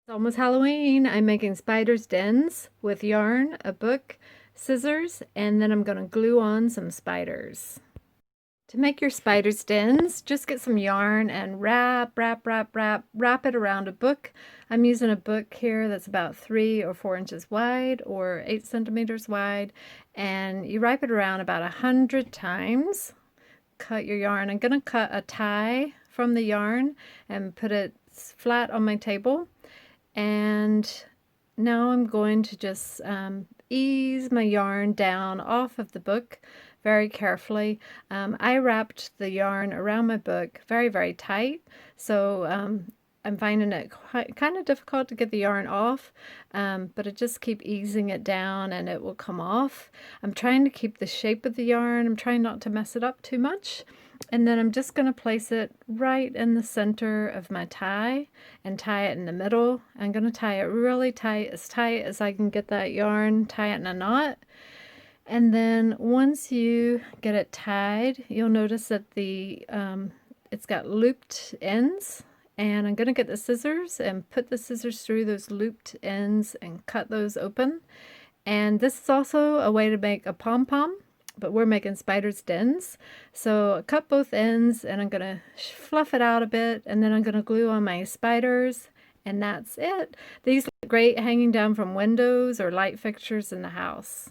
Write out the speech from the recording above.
It's almost Halloween. I'm making spider's dens with yarn, a book, scissors, and then I'm going to glue on some spiders. To make your spider's dens, just get some yarn and wrap it around a book. I'm using a book here that's about 3 or 4 inches wide or 8 centimeters wide, and you wrap it around about 100 times. Cut your yarn. I'm going to cut a tie from the yarn and put it flat on my table. And now I'm going to just ease my yarn down off of the book very carefully. I wrapped the yarn around my book very tight, so I'm finding it kind of difficult to get the yarn off, but I just keep easing it down and it will come off. I'm trying to keep the shape of the yarn. I'm trying not to mess it up too much. And then I'm just going to place it right in the center of my tie and tie it in the middle. I'm going to tie it really tight as I can get that yarn, tie it in a knot. And then once you get it tied, you'll notice that it's got looped ends. And I'm going to get the scissors and put the scissors through those looped ends and cut those open. And this is also a way to make a pom-pom, but we're making spider's dens. So cut both ends and I'm going to fluff it out a bit, and then I'm going to glue on my spiders, and that's it. These look great hanging down from windows or light fixtures in the house.